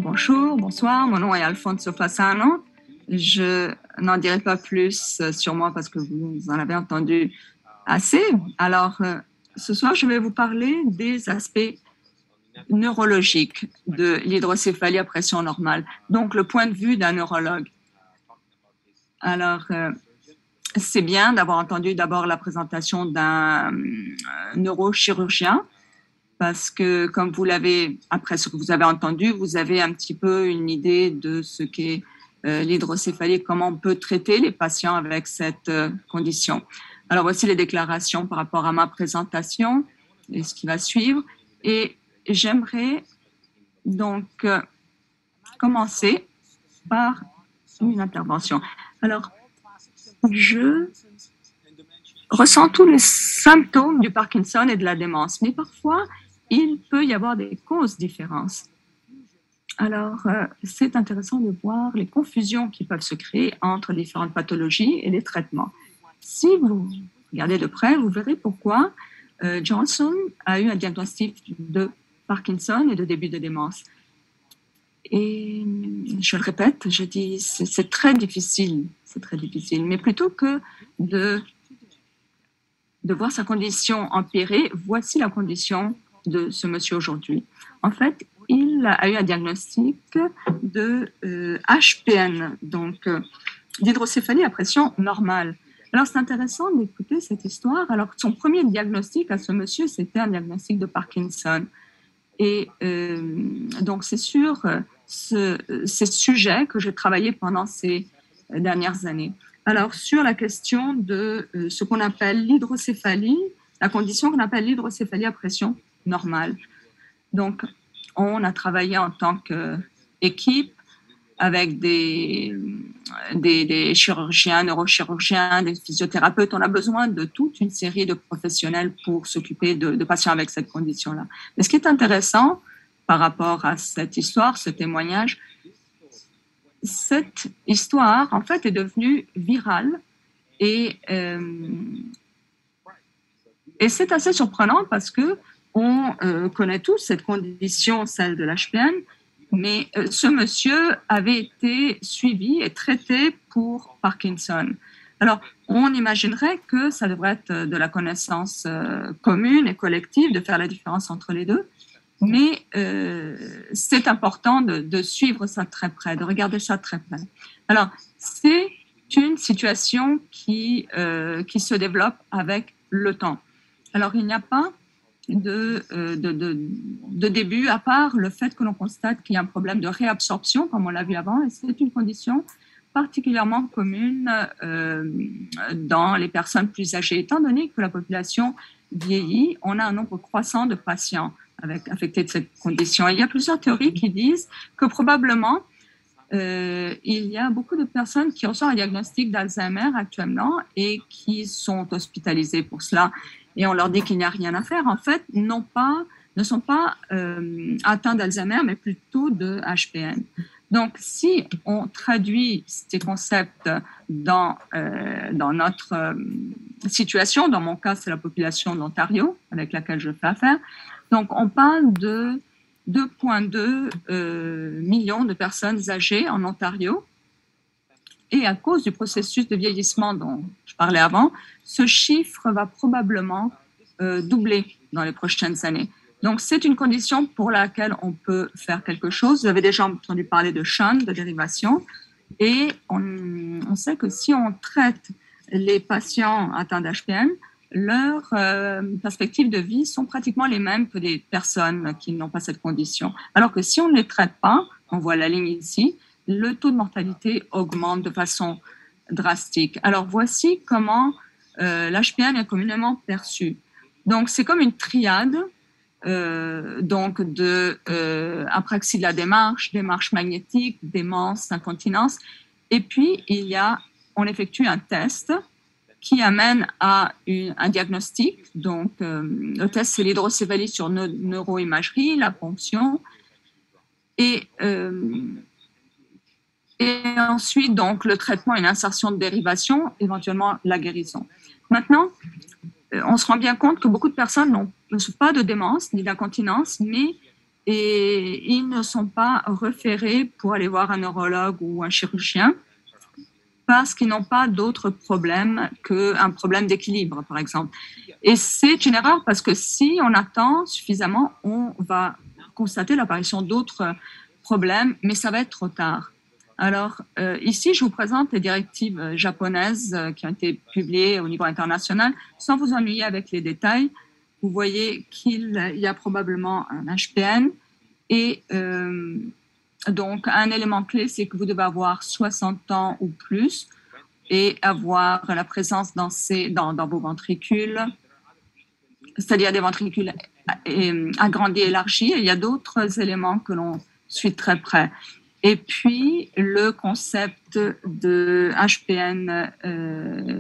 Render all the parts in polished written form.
Bonjour, bonsoir, mon nom est Alfonso Fasano. Je n'en dirai pas plus sur moi parce que vous en avez entendu assez. Alors, ce soir, je vais vous parler des aspects neurologiques de l'hydrocéphalie à pression normale, donc le point de vue d'un neurologue. Alors, c'est bien d'avoir entendu d'abord la présentation d'un neurochirurgien parce que, comme vous l'avez, après ce que vous avez entendu, vous avez un petit peu une idée de ce qu'est l'hydrocéphalie, comment on peut traiter les patients avec cette condition. Alors, voici les déclarations par rapport à ma présentation et ce qui va suivre. Et j'aimerais donc commencer par une intervention. Alors, je ressens tous les symptômes du Parkinson et de la démence, mais parfois, il peut y avoir des causes différentes. Alors, c'est intéressant de voir les confusions qui peuvent se créer entre différentes pathologies et les traitements. Si vous regardez de près, vous verrez pourquoi Johnson a eu un diagnostic de Parkinson et de début de démence. Et je le répète, je dis c'est très difficile, mais plutôt que de voir sa condition empirer, voici la condition de ce monsieur aujourd'hui. En fait, il a eu un diagnostic de HPN, donc d'hydrocéphalie à pression normale. Alors, c'est intéressant d'écouter cette histoire. Alors, son premier diagnostic à ce monsieur, c'était un diagnostic de Parkinson. Et donc, c'est sur ces sujets que j'ai travaillé pendant ces dernières années. Alors, sur la question de ce qu'on appelle l'hydrocéphalie, la condition qu'on appelle l'hydrocéphalie à pression normale. Donc, on a travaillé en tant qu'équipe avec des chirurgiens, neurochirurgiens, des physiothérapeutes. On a besoin de toute une série de professionnels pour s'occuper de patients avec cette condition-là. Mais ce qui est intéressant par rapport à cette histoire, ce témoignage, cette histoire, en fait, est devenue virale et c'est assez surprenant parce que on connaît tous cette condition, celle de l'HPN, mais ce monsieur avait été suivi et traité pour Parkinson. Alors, on imaginerait que ça devrait être de la connaissance commune et collective de faire la différence entre les deux, mais c'est important de suivre ça très près, de regarder ça très près. Alors, c'est une situation qui se développe avec le temps. Alors, il n'y a pas de début, à part le fait que l'on constate qu'il y a un problème de réabsorption, comme on l'a vu avant, et c'est une condition particulièrement commune dans les personnes plus âgées. Étant donné que la population vieillit, on a un nombre croissant de patients affectés de cette condition. Il y a plusieurs théories qui disent que probablement il y a beaucoup de personnes qui reçoivent un diagnostic d'Alzheimer actuellement et qui sont hospitalisées pour cela. Et on leur dit qu'il n'y a rien à faire, en fait, ne sont pas atteints d'Alzheimer, mais plutôt de HPN. Donc, si on traduit ces concepts dans notre situation, dans mon cas, c'est la population de l'Ontario avec laquelle je fais affaire, donc on parle de 2,2 millions de personnes âgées en Ontario. Et à cause du processus de vieillissement dont je parlais avant, ce chiffre va probablement doubler dans les prochaines années. Donc, c'est une condition pour laquelle on peut faire quelque chose. Vous avez déjà entendu parler de shunt, de dérivation. Et on sait que si on traite les patients atteints d'HPN, leurs perspectives de vie sont pratiquement les mêmes que des personnes qui n'ont pas cette condition. Alors que si on ne les traite pas, on voit la ligne ici, le taux de mortalité augmente de façon drastique. Alors, voici comment l'HPN est communément perçu. Donc, c'est comme une triade donc de apraxie de la démarche magnétique, démence, incontinence. Et puis, on effectue un test qui amène à un diagnostic. Donc, le test, c'est l'hydrocéphalie sur neuroimagerie, la ponction. Et ensuite, donc, le traitement et l'insertion de dérivation, éventuellement la guérison. Maintenant, on se rend bien compte que beaucoup de personnes ne souffrent pas de démence ni d'incontinence, mais et ils ne sont pas référés pour aller voir un neurologue ou un chirurgien parce qu'ils n'ont pas d'autres problèmes qu'un problème d'équilibre, par exemple. Et c'est une erreur parce que si on attend suffisamment, on va constater l'apparition d'autres problèmes, mais ça va être trop tard. Alors, ici, je vous présente les directives japonaises qui ont été publiées au niveau international. Sans vous ennuyer avec les détails, vous voyez qu'il y a probablement un HPN et donc un élément clé, c'est que vous devez avoir 60 ans ou plus et avoir la présence dans vos ventricules, c'est-à-dire des ventricules agrandis, élargis. Et il y a d'autres éléments que l'on suit très près. Et puis, le concept de HPN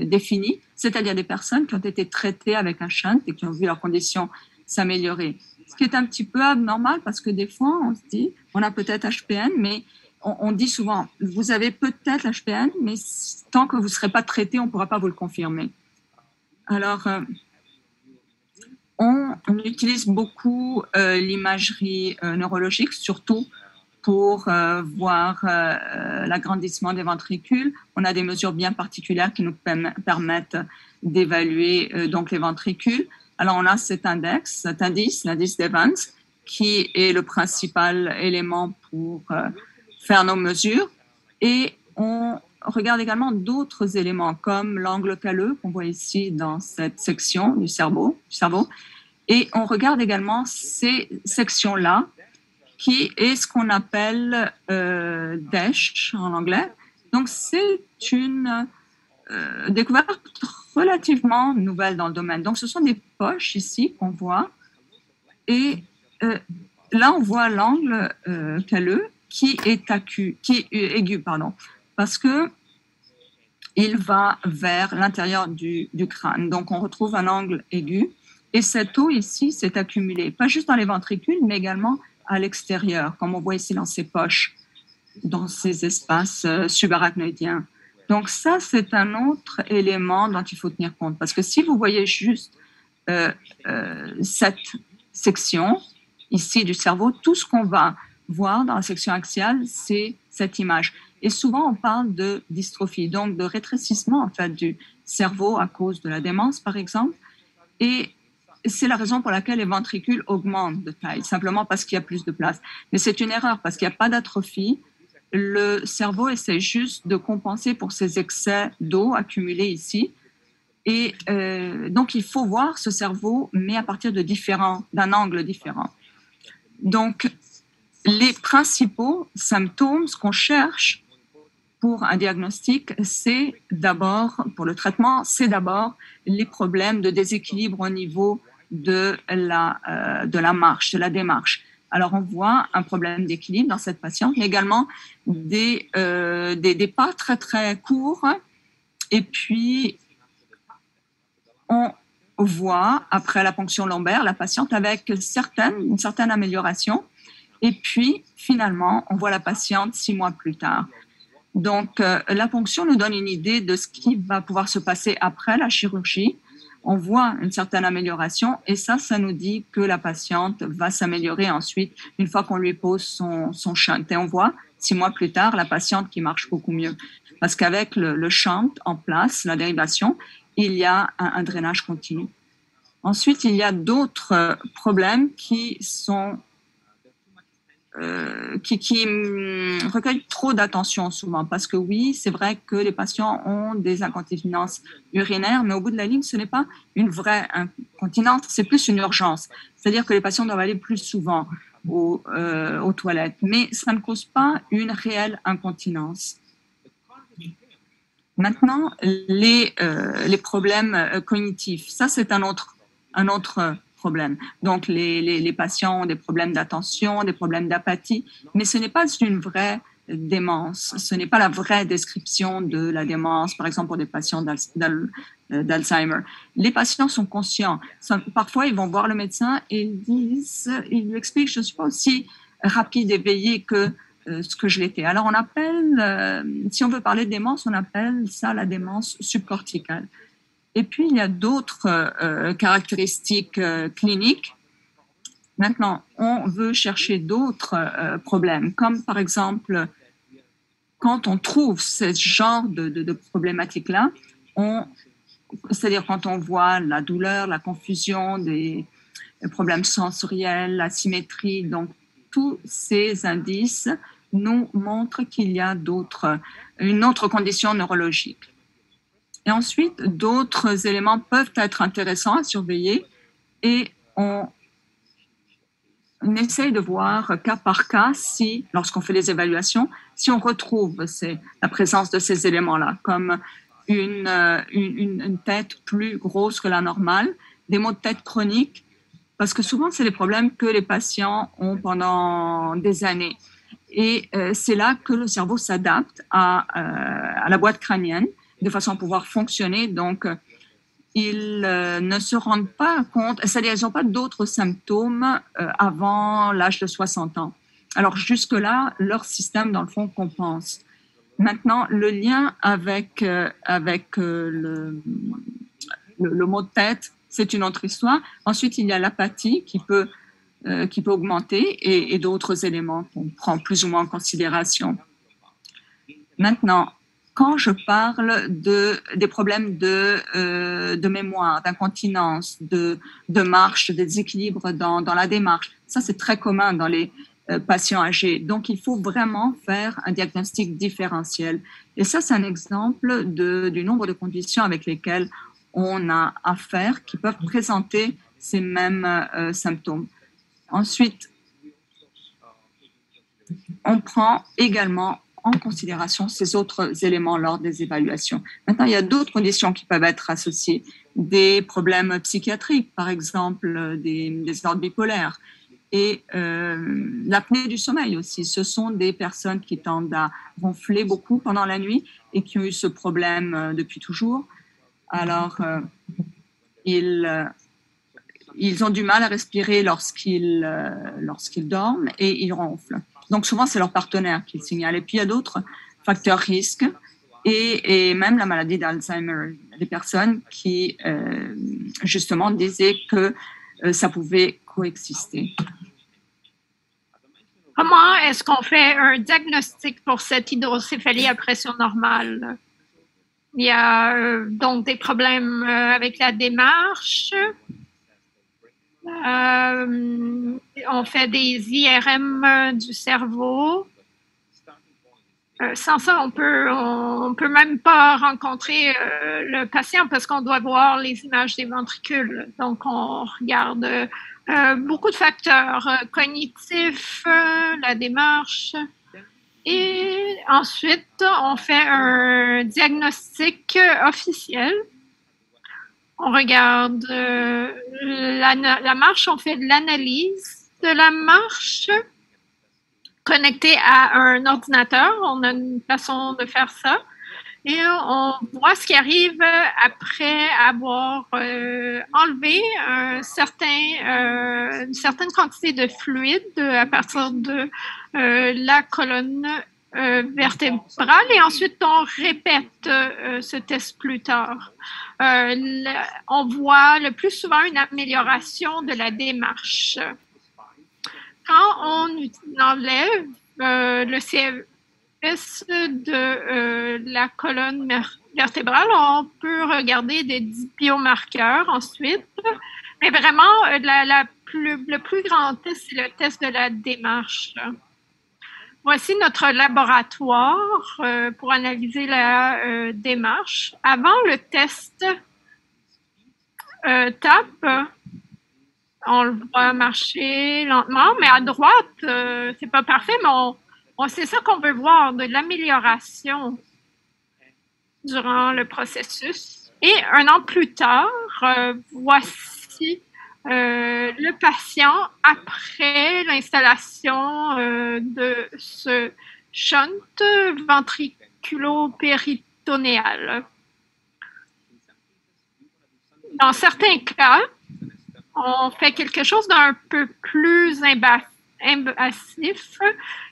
défini, c'est-à-dire des personnes qui ont été traitées avec un shunt et qui ont vu leurs conditions s'améliorer. Ce qui est un petit peu abnormal parce que des fois, on se dit, on a peut-être HPN, mais on dit souvent, vous avez peut-être HPN, mais tant que vous ne serez pas traité, on ne pourra pas vous le confirmer. Alors, on utilise beaucoup l'imagerie neurologique, surtout pour voir l'agrandissement des ventricules. On a des mesures bien particulières qui nous permettent d'évaluer donc les ventricules. Alors, on a cet indice, l'indice d'Evans, qui est le principal élément pour faire nos mesures. Et on regarde également d'autres éléments, comme l'angle calleux qu'on voit ici dans cette section du cerveau. Et on regarde également ces sections-là, qui est ce qu'on appelle DESH en anglais. Donc, c'est une découverte relativement nouvelle dans le domaine. Donc, ce sont des poches ici qu'on voit. Et là, on voit l'angle calleux qui est aigu, parce que il va vers l'intérieur du crâne. Donc, on retrouve un angle aigu. Et cette eau ici s'est accumulée, pas juste dans les ventricules, mais également à l'extérieur, comme on voit ici dans ces poches, dans ces espaces subarachnoïdiens. Donc ça, c'est un autre élément dont il faut tenir compte. Parce que si vous voyez juste cette section ici du cerveau, tout ce qu'on va voir dans la section axiale, c'est cette image. Et souvent, on parle de dystrophie, donc de rétrécissement en fait, du cerveau à cause de la démence, par exemple. Et c'est la raison pour laquelle les ventricules augmentent de taille, simplement parce qu'il y a plus de place. Mais c'est une erreur parce qu'il n'y a pas d'atrophie. Le cerveau essaie juste de compenser pour ces excès d'eau accumulés ici. Et donc, il faut voir ce cerveau, mais à partir d'un angle différent. Donc, les principaux symptômes, ce qu'on cherche pour un diagnostic, c'est d'abord, pour le traitement, c'est d'abord les problèmes de déséquilibre au niveau de la marche, de la démarche. Alors, on voit un problème d'équilibre dans cette patiente, mais également des pas très, très courts. Et puis, on voit, après la ponction lombaire, la patiente avec une certaine amélioration. Et puis, finalement, on voit la patiente 6 mois plus tard. Donc, la ponction nous donne une idée de ce qui va pouvoir se passer après la chirurgie. On voit une certaine amélioration et ça nous dit que la patiente va s'améliorer ensuite une fois qu'on lui pose son shunt. Et on voit 6 mois plus tard la patiente qui marche beaucoup mieux. Parce qu'avec le shunt en place, la dérivation, il y a un drainage continu. Ensuite, il y a d'autres problèmes qui sont qui recueillent trop d'attention souvent. Parce que oui, c'est vrai que les patients ont des incontinences urinaires, mais au bout de la ligne, ce n'est pas une vraie incontinence, c'est plus une urgence. C'est-à-dire que les patients doivent aller plus souvent aux toilettes, mais ça ne cause pas une réelle incontinence. Maintenant, les problèmes cognitifs, ça c'est un autre problème. Donc, les patients ont des problèmes d'attention, des problèmes d'apathie, mais ce n'est pas une vraie démence. Ce n'est pas la vraie description de la démence, par exemple pour des patients d'Alzheimer. Les patients sont conscients. Parfois, ils vont voir le médecin et ils lui expliquent, je ne suis pas aussi rapide et veillée que ce que je l'étais. Alors, on appelle, si on veut parler de démence, on appelle ça la démence subcorticale. Et puis, il y a d'autres caractéristiques cliniques Maintenant, on veut chercher d'autres problèmes, comme par exemple, quand on trouve ce genre de problématique-là, c'est-à-dire quand on voit la douleur, la confusion, des problèmes sensoriels, la symétrie, donc tous ces indices nous montrent qu'il y a une autre condition neurologique. Et ensuite, d'autres éléments peuvent être intéressants à surveiller et on essaye de voir cas par cas si, lorsqu'on fait les évaluations, si on retrouve la présence de ces éléments-là, comme une tête plus grosse que la normale, des maux de tête chroniques, parce que souvent, c'est des problèmes que les patients ont pendant des années. Et c'est là que le cerveau s'adapte à la boîte crânienne de façon à pouvoir fonctionner. Donc, ils ne se rendent pas compte, c'est-à-dire ils n'ont pas d'autres symptômes avant l'âge de 60 ans. Alors jusque-là, leur système, dans le fond, compense. Maintenant, le lien avec le mot de tête, c'est une autre histoire. Ensuite, il y a l'apathie qui peut augmenter et d'autres éléments qu'on prend plus ou moins en considération. Maintenant, quand je parle des problèmes de mémoire, d'incontinence, de marche, de déséquilibre dans la démarche, ça c'est très commun dans les patients âgés. Donc, il faut vraiment faire un diagnostic différentiel. Et ça, c'est un exemple du nombre de conditions avec lesquelles on a affaire qui peuvent présenter ces mêmes symptômes. Ensuite, on prend également en considération ces autres éléments lors des évaluations. Maintenant, il y a d'autres conditions qui peuvent être associées, des problèmes psychiatriques, par exemple des ordres bipolaires, et l'apnée du sommeil aussi. Ce sont des personnes qui tendent à ronfler beaucoup pendant la nuit et qui ont eu ce problème depuis toujours. Alors, ils ont du mal à respirer lorsqu'ils dorment et ils ronflent. Donc souvent, c'est leur partenaire qui le signale. Et puis, il y a d'autres facteurs risques et même la maladie d'Alzheimer. Des personnes qui, justement, disaient que ça pouvait coexister. Comment est-ce qu'on fait un diagnostic pour cette hydrocéphalie à pression normale? Il y a donc des problèmes avec la démarche. On fait des IRM du cerveau. Sans ça, on peut même pas rencontrer le patient parce qu'on doit voir les images des ventricules. Donc, on regarde beaucoup de facteurs cognitifs, la démarche. Et ensuite, on fait un diagnostic officiel. On regarde la marche, on fait de l'analyse de la marche connectée à un ordinateur. On a une façon de faire ça. Et on voit ce qui arrive après avoir enlevé une certaine quantité de fluide à partir de la colonne vertébrale. Et ensuite, on répète ce test plus tard. On voit le plus souvent une amélioration de la démarche. Quand on enlève le CFS de la colonne vertébrale, on peut regarder des biomarqueurs ensuite. Mais vraiment, le plus grand test, c'est le test de la démarche. Voici notre laboratoire pour analyser la démarche. Avant le test TAP, on le voit marcher lentement, mais à droite, c'est pas parfait, mais c'est ça qu'on veut voir, de l'amélioration durant le processus. Et un an plus tard, voici le patient après l'installation de ce shunt ventriculo-péritonéal. Dans certains cas, on fait quelque chose d'un peu plus invasif,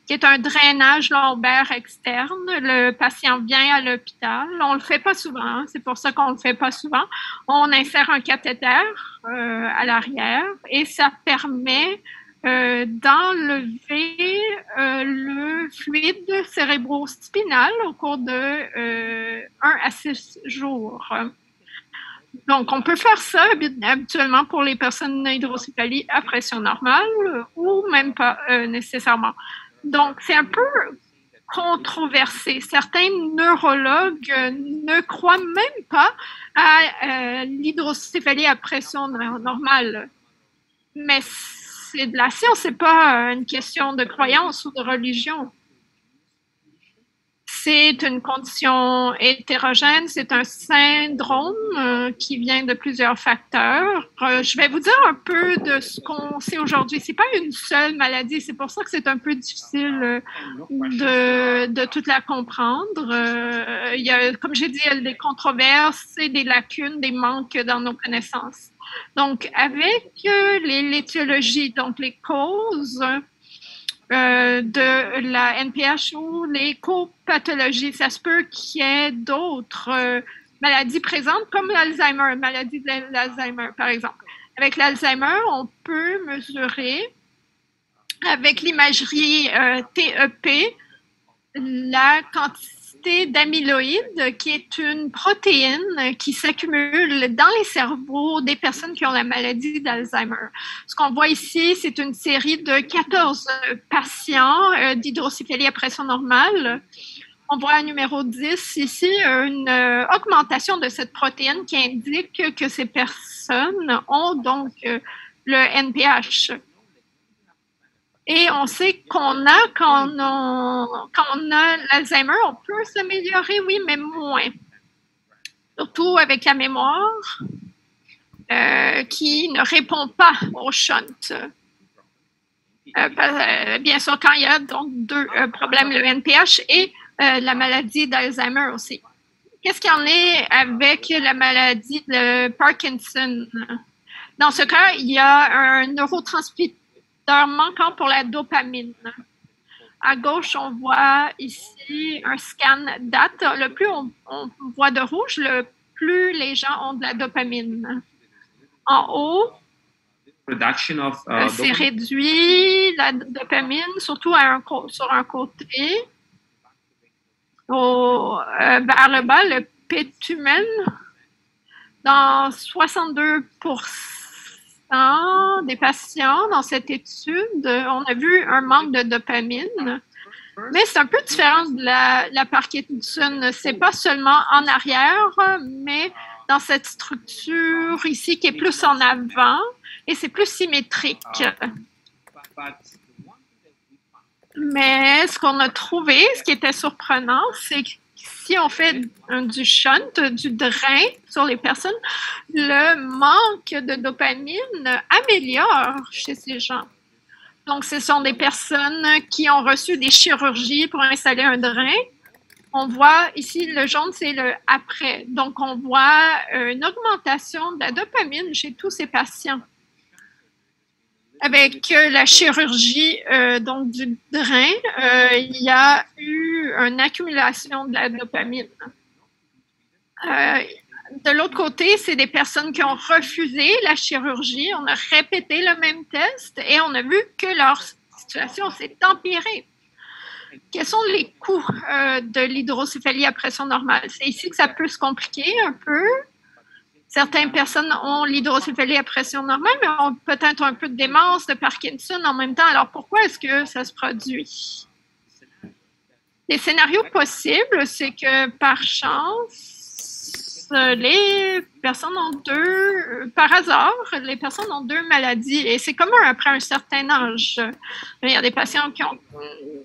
qui est un drainage lombaire externe. Le patient vient à l'hôpital. On ne le fait pas souvent, c'est pour ça qu'on ne le fait pas souvent. On insère un cathéter à l'arrière et ça permet d'enlever le fluide cérébrospinal au cours de 1 à 6 jours. Donc, on peut faire ça habituellement pour les personnes hydrocéphalie à pression normale ou même pas nécessairement. Donc, c'est un peu controversé. Certains neurologues ne croient même pas à l'hydrocéphalie à pression normale. Mais c'est de la science, c'est pas une question de croyance ou de religion. C'est une condition hétérogène, c'est un syndrome qui vient de plusieurs facteurs. Je vais vous dire un peu de ce qu'on sait aujourd'hui. C'est pas une seule maladie, c'est pour ça que c'est un peu difficile de toute la comprendre. Il y a, comme j'ai dit, il y a des controverses et des lacunes, des manques dans nos connaissances. Donc, avec l'étiologie, donc les causes de la NPH ou les copathologies. Ça se peut qu'il y ait d'autres maladies présentes, comme l'Alzheimer, maladie de l'Alzheimer, par exemple. Avec l'Alzheimer, on peut mesurer avec l'imagerie TEP la quantité d'amyloïdes, qui est une protéine qui s'accumule dans les cerveaux des personnes qui ont la maladie d'Alzheimer. Ce qu'on voit ici, c'est une série de 14 patients d'hydrocéphalie à pression normale. On voit à numéro 10 ici une augmentation de cette protéine qui indique que ces personnes ont donc le NPH. Et on sait qu'on a, quand on a l'Alzheimer, on peut s'améliorer, oui, mais moins. Surtout avec la mémoire qui ne répond pas au shunt. Bien sûr, quand il y a donc deux problèmes, le NPH et la maladie d'Alzheimer aussi. Qu'est-ce qu'il y en est avec la maladie de Parkinson? Dans ce cas, il y a un neurotransmetteur manquant pour la dopamine. À gauche, on voit ici un scan date. Le plus on voit de rouge, le plus les gens ont de la dopamine. En haut, c'est réduit la dopamine, surtout sur un côté. Vers le bas, le pétumène, dans 62% des patients dans cette étude, on a vu un manque de dopamine. Mais c'est un peu différent de la Parkinson. C'est pas seulement en arrière, mais dans cette structure ici qui est plus en avant et c'est plus symétrique. Mais ce qu'on a trouvé, ce qui était surprenant, c'est que si on fait du shunt, du drain sur les personnes, le manque de dopamine améliore chez ces gens. Donc, ce sont des personnes qui ont reçu des chirurgies pour installer un drain. On voit ici, le jaune, c'est le après. Donc, on voit une augmentation de la dopamine chez tous ces patients. Avec la chirurgie donc du drain, il y a eu une accumulation de la dopamine. De l'autre côté, c'est des personnes qui ont refusé la chirurgie. On a répété le même test et on a vu que leur situation s'est empirée. Quels sont les coûts de l'hydrocéphalie à pression normale? C'est ici que ça peut se compliquer un peu. Certaines personnes ont l'hydrocéphalie à pression normale, mais ont peut-être un peu de démence, de Parkinson en même temps. Alors, pourquoi est-ce que ça se produit? Les scénarios possibles, c'est que par chance, les personnes ont par hasard, les personnes ont deux maladies et c'est commun après un certain âge. Il y a des patients qui ont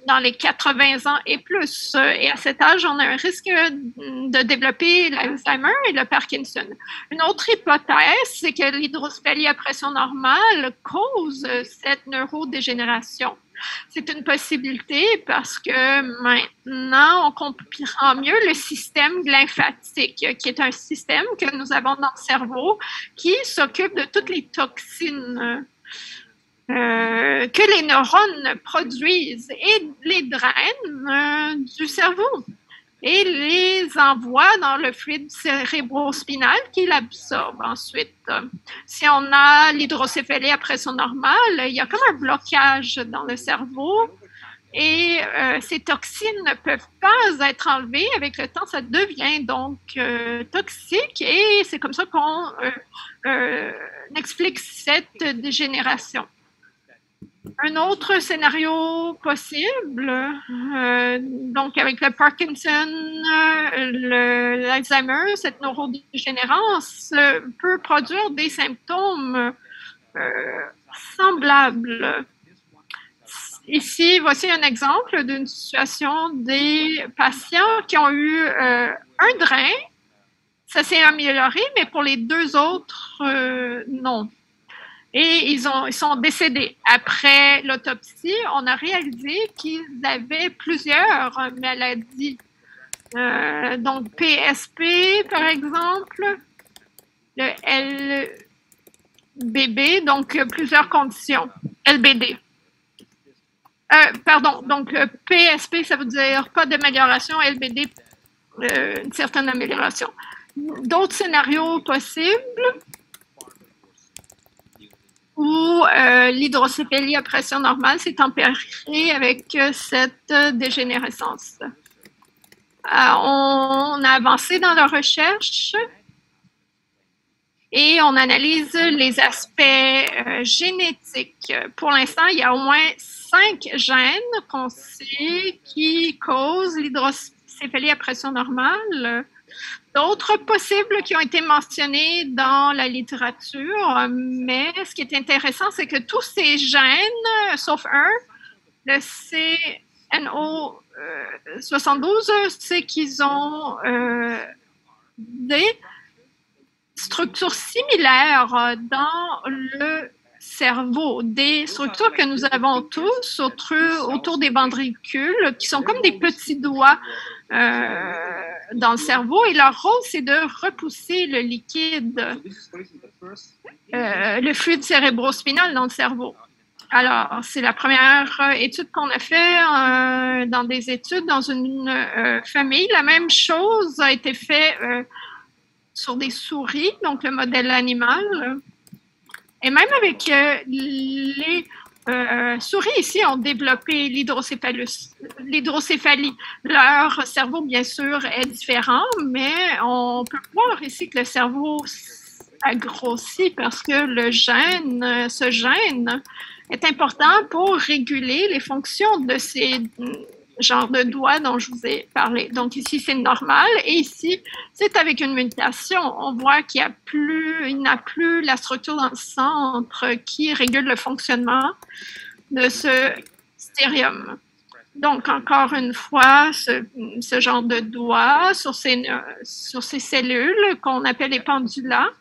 dans les 80 ans et plus et à cet âge, on a un risque de développer l'Alzheimer et le Parkinson. Une autre hypothèse, c'est que l'hydrocéphalie à pression normale cause cette neurodégénération. C'est une possibilité parce que maintenant, on comprend mieux le système lymphatique, qui est un système que nous avons dans le cerveau qui s'occupe de toutes les toxines que les neurones produisent et les drainent du cerveau et les envoie dans le fluide cérébrospinal qui l'absorbe ensuite. Si on a l'hydrocéphalie à pression normale, il y a comme un blocage dans le cerveau et ces toxines ne peuvent pas être enlevées. Avec le temps, ça devient donc toxique et c'est comme ça qu'on explique cette dégénération. Un autre scénario possible, donc avec le Parkinson, l'Alzheimer, cette neurodégénérance peut produire des symptômes semblables. Ici, voici un exemple d'une situation des patients qui ont eu un drain. Ça s'est amélioré, mais pour les deux autres, non. Et ils sont décédés. Après l'autopsie, on a réalisé qu'ils avaient plusieurs maladies. Donc, PSP, par exemple, le LBB, donc plusieurs conditions. LBD. Pardon, donc PSP, ça veut dire pas d'amélioration, LBD, une certaine amélioration. D'autres scénarios possibles où l'hydrocéphalie à pression normale s'est tempérée avec cette dégénérescence. On a avancé dans la recherche et on analyse les aspects génétiques. Pour l'instant, il y a au moins 5 gènes qu'on sait qui causent l'hydrocéphalie à pression normale. D'autres possibles qui ont été mentionnés dans la littérature, mais ce qui est intéressant, c'est que tous ces gènes, sauf un, le CNO72, c'est qu'ils ont des structures similaires dans le cerveau, des structures que nous avons tous autour des ventricules, qui sont comme des petits doigts dans le cerveau, et leur rôle, c'est de repousser le liquide, le fluide cérébrospinal dans le cerveau. Alors, c'est la première étude qu'on a fait dans des études dans une famille. La même chose a été faite sur des souris, donc le modèle animal. Et même avec les souris ici ont développé l'hydrocéphalie. Leur cerveau, bien sûr, est différent, mais on peut voir ici que le cerveau a grossi parce que ce gène est important pour réguler les fonctions de ces genres de doigts dont je vous ai parlé. Donc ici, c'est normal. Et ici, c'est avec une mutation. On voit qu'il n'a plus la structure dans le centre qui régule le fonctionnement de ce stérium. Donc, encore une fois, ce genre de doigts sur ces cellules qu'on appelle les pendulats.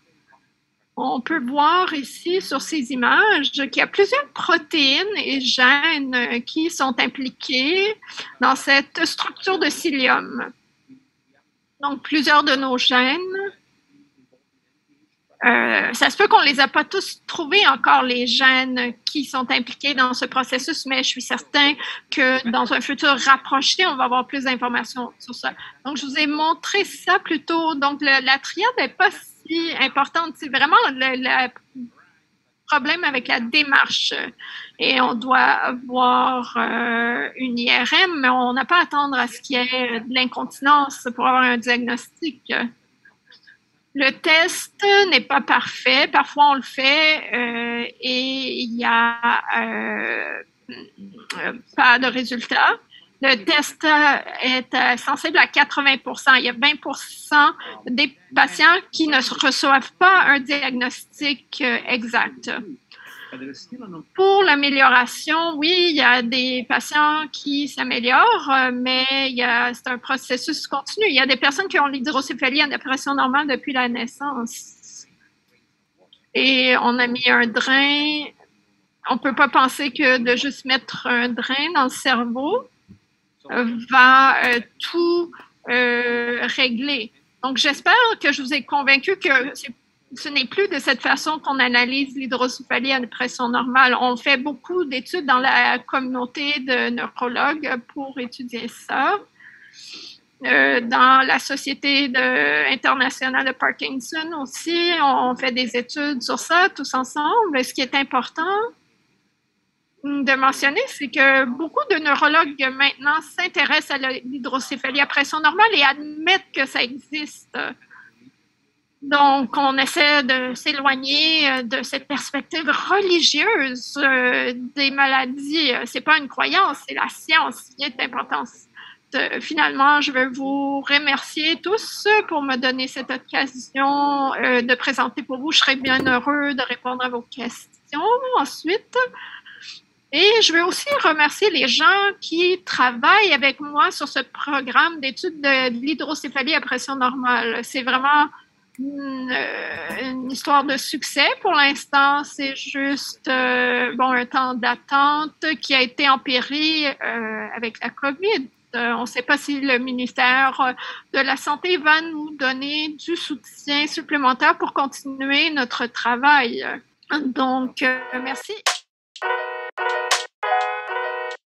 On peut voir ici sur ces images qu'il y a plusieurs protéines et gènes qui sont impliqués dans cette structure de cilium. Donc, plusieurs de nos gènes, ça se peut qu'on ne les a pas tous trouvés encore, les gènes qui sont impliqués dans ce processus, mais je suis certain que dans un futur rapproché, on va avoir plus d'informations sur ça. Donc, je vous ai montré ça plus tôt. Donc, la triade n'est pas si importante. C'est vraiment le problème avec la démarche. Et on doit avoir une IRM, mais on n'a pas à attendre à ce qu'il y ait de l'incontinence pour avoir un diagnostic. Le test n'est pas parfait. Parfois, on le fait et il n'y a pas de résultat. Le test est sensible à 80%. Il y a 20% des patients qui ne reçoivent pas un diagnostic exact. Pour l'amélioration, oui, il y a des patients qui s'améliorent, mais c'est un processus continu. Il y a des personnes qui ont l'hydrocéphalie à pression normale depuis la naissance. Et on a mis un drain. On ne peut pas penser que de juste mettre un drain dans le cerveau va tout régler. Donc, j'espère que je vous ai convaincu que c'est ce n'est plus de cette façon qu'on analyse l'hydrocéphalie à pression normale. On fait beaucoup d'études dans la communauté de neurologues pour étudier ça. Dans la Société internationale de Parkinson aussi, on fait des études sur ça tous ensemble. Ce qui est important de mentionner, c'est que beaucoup de neurologues maintenant s'intéressent à l'hydrocéphalie à pression normale et admettent que ça existe. Donc, on essaie de s'éloigner de cette perspective religieuse des maladies. C'est pas une croyance, c'est la science qui est importante. Finalement, je veux vous remercier tous pour me donner cette occasion de présenter pour vous. Je serais bien heureux de répondre à vos questions ensuite. Et je veux aussi remercier les gens qui travaillent avec moi sur ce programme d'études de l'hydrocéphalie à pression normale. C'est vraiment une histoire de succès pour l'instant. C'est juste un temps d'attente qui a été empiré avec la COVID. On ne sait pas si le ministère de la Santé va nous donner du soutien supplémentaire pour continuer notre travail. Donc, merci.